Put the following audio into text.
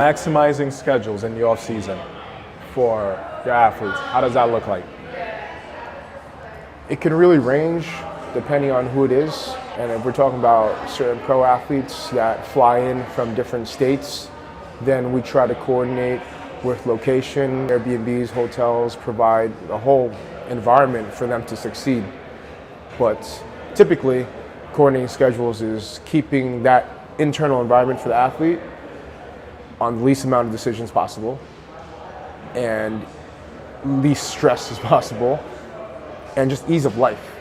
Maximizing schedules in the off season for your athletes, how does that look like? It can really range depending on who it is. And if we're talking about certain pro athletes that fly in from different states, then we try to coordinate with location, Airbnbs, hotels, provide a whole environment for them to succeed. But typically, coordinating schedules is keeping that internal environment for the athlete on the least amount of decisions possible and least stress as possible, and just ease of life.